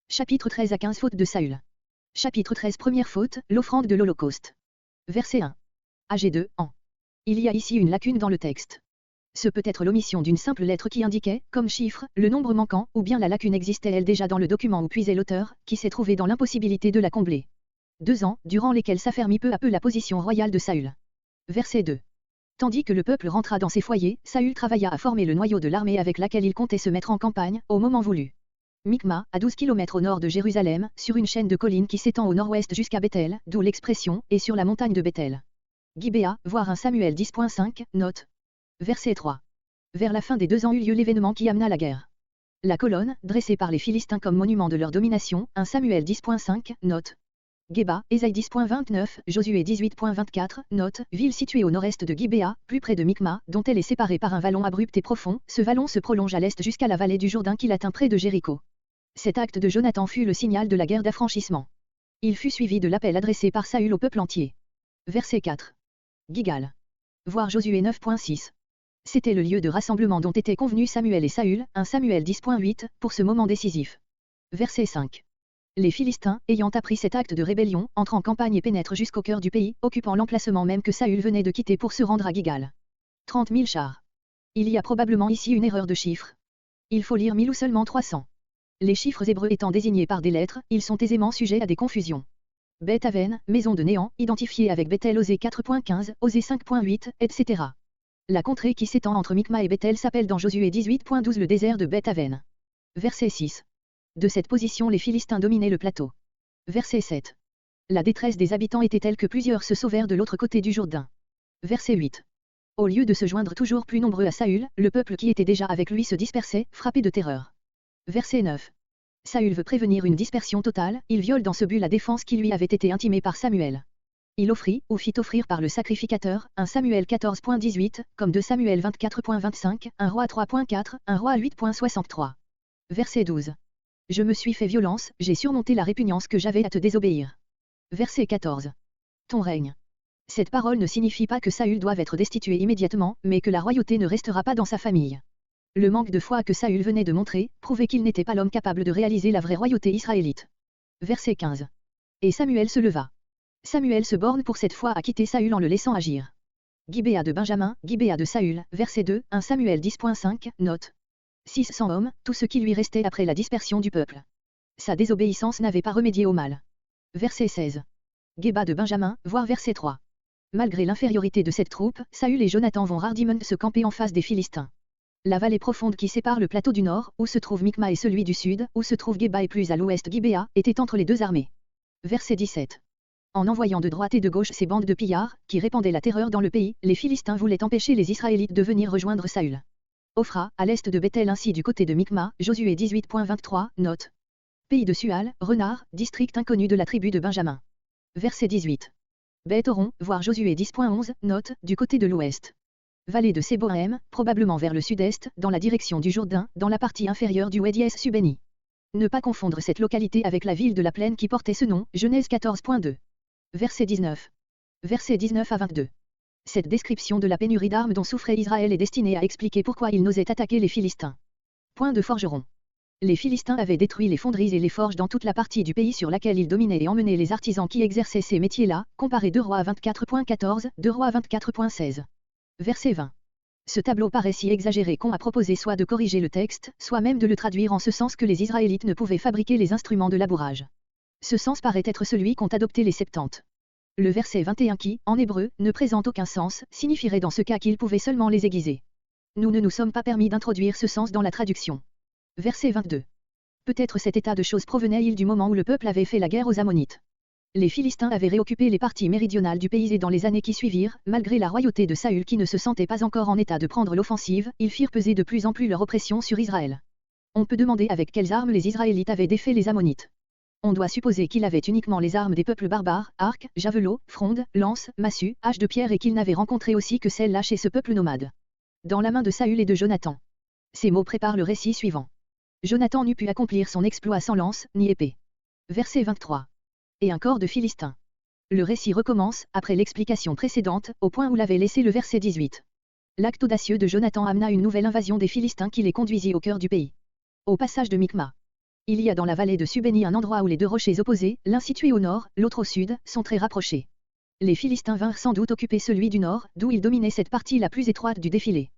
Chapitre 13 à 15 Faute de Saül. Chapitre 13 Première faute, l'offrande de l'Holocauste. Verset 1. AG2, en. Il y a ici une lacune dans le texte. Ce peut être l'omission d'une simple lettre qui indiquait, comme chiffre, le nombre manquant, ou bien la lacune existait elle déjà dans le document où puisait l'auteur, qui s'est trouvé dans l'impossibilité de la combler. 2 ans, durant lesquels s'affermit peu à peu la position royale de Saül. Verset 2. Tandis que le peuple rentra dans ses foyers, Saül travailla à former le noyau de l'armée avec laquelle il comptait se mettre en campagne, au moment voulu. Micma, à 12 km au nord de Jérusalem, sur une chaîne de collines qui s'étend au nord-ouest jusqu'à Bethel, d'où l'expression, et sur la montagne de Bethel. Gibéa, voir 1 Samuel 10.5, note. Verset 3. Vers la fin des 2 ans eut lieu l'événement qui amena la guerre. La colonne, dressée par les Philistins comme monument de leur domination, 1 Samuel 10.5, note. Geba, Ésaïe 10.29, Josué 18.24, note, ville située au nord-est de Gibéa, plus près de Micma, dont elle est séparée par un vallon abrupt et profond, ce vallon se prolonge à l'est jusqu'à la vallée du Jourdain qui l'atteint près de Jéricho. Cet acte de Jonathan fut le signal de la guerre d'affranchissement. Il fut suivi de l'appel adressé par Saül au peuple entier. Verset 4. Gigal. Voir Josué 9.6. C'était le lieu de rassemblement dont étaient convenus Samuel et Saül, 1 Samuel 10.8, pour ce moment décisif. Verset 5. Les Philistins, ayant appris cet acte de rébellion, entrent en campagne et pénètrent jusqu'au cœur du pays, occupant l'emplacement même que Saül venait de quitter pour se rendre à Gigal. 30 000 chars. Il y a probablement ici une erreur de chiffre. Il faut lire 1000 ou seulement 300. Les chiffres hébreux étant désignés par des lettres, ils sont aisément sujets à des confusions. Beth Aven, maison de néant, identifiée avec Bethel Osée 4.15, Osée 5.8, etc. La contrée qui s'étend entre Micma et Bethel s'appelle dans Josué 18.12 le désert de Beth Aven. Verset 6. De cette position les Philistins dominaient le plateau. Verset 7. La détresse des habitants était telle que plusieurs se sauvèrent de l'autre côté du Jourdain. Verset 8. Au lieu de se joindre toujours plus nombreux à Saül, le peuple qui était déjà avec lui se dispersait, frappé de terreur. Verset 9. Saül veut prévenir une dispersion totale, il viole dans ce but la défense qui lui avait été intimée par Samuel. Il offrit, ou fit offrir par le sacrificateur, 1 Samuel 14.18, comme 2 Samuel 24.25, 1 Roi 3.4, 1 Roi 8.63. Verset 12. Je me suis fait violence, j'ai surmonté la répugnance que j'avais à te désobéir. Verset 14. Ton règne. Cette parole ne signifie pas que Saül doive être destitué immédiatement, mais que la royauté ne restera pas dans sa famille. Le manque de foi que Saül venait de montrer, prouvait qu'il n'était pas l'homme capable de réaliser la vraie royauté israélite. Verset 15. Et Samuel se leva. Samuel se borne pour cette fois à quitter Saül en le laissant agir. Gibéa de Benjamin, Gibéa de Saül, verset 2, 1 Samuel 10.5, note. 600 hommes, tout ce qui lui restait après la dispersion du peuple. Sa désobéissance n'avait pas remédié au mal. Verset 16. Geba de Benjamin, voir verset 3. Malgré l'infériorité de cette troupe, Saül et Jonathan vont hardiment se camper en face des Philistins. La vallée profonde qui sépare le plateau du nord, où se trouve Micma et celui du sud, où se trouve Geba et plus à l'ouest Gibéa, était entre les deux armées. Verset 17. En envoyant de droite et de gauche ces bandes de pillards, qui répandaient la terreur dans le pays, les Philistins voulaient empêcher les Israélites de venir rejoindre Saül. Ophra, à l'est de Bethel ainsi du côté de Micma, Josué 18.23, note. Pays de Sual, Renard, district inconnu de la tribu de Benjamin. Verset 18. Beth-Horon, voir Josué 10.11, note, du côté de l'ouest. Vallée de Séboïm, probablement vers le sud-est, dans la direction du Jourdain, dans la partie inférieure du Wadi Es-Subeni. Ne pas confondre cette localité avec la ville de la plaine qui portait ce nom, Genèse 14.2. Verset 19. Verset 19 à 22. Cette description de la pénurie d'armes dont souffrait Israël est destinée à expliquer pourquoi il n'osait attaquer les Philistins. Point de forgeron. Les Philistins avaient détruit les fonderies et les forges dans toute la partie du pays sur laquelle ils dominaient et emmenaient les artisans qui exerçaient ces métiers-là, comparé 2 Rois 24.14, 2 Rois 24.16. Verset 20. Ce tableau paraît si exagéré qu'on a proposé soit de corriger le texte, soit même de le traduire en ce sens que les Israélites ne pouvaient fabriquer les instruments de labourage. Ce sens paraît être celui qu'ont adopté les Septante. Le verset 21 qui, en hébreu, ne présente aucun sens, signifierait dans ce cas qu'ils pouvaient seulement les aiguiser. Nous ne nous sommes pas permis d'introduire ce sens dans la traduction. Verset 22. Peut-être cet état de choses provenait-il du moment où le peuple avait fait la guerre aux Ammonites. Les Philistins avaient réoccupé les parties méridionales du pays et dans les années qui suivirent, malgré la royauté de Saül qui ne se sentait pas encore en état de prendre l'offensive, ils firent peser de plus en plus leur oppression sur Israël. On peut demander avec quelles armes les Israélites avaient défait les Ammonites. On doit supposer qu'il avait uniquement les armes des peuples barbares, arcs, javelots, frondes, lances, massues, haches de pierre et qu'il n'avait rencontré aussi que celles-là chez ce peuple nomade. Dans la main de Saül et de Jonathan. Ces mots préparent le récit suivant. Jonathan n'eut pu accomplir son exploit sans lance, ni épée. Verset 23. Et un corps de Philistins. Le récit recommence, après l'explication précédente, au point où l'avait laissé le verset 18. L'acte audacieux de Jonathan amena une nouvelle invasion des Philistins qui les conduisit au cœur du pays. Au passage de Micma. Il y a dans la vallée de Subéni un endroit où les deux rochers opposés, l'un situé au nord, l'autre au sud, sont très rapprochés. Les Philistins vinrent sans doute occuper celui du nord, d'où ils dominaient cette partie la plus étroite du défilé.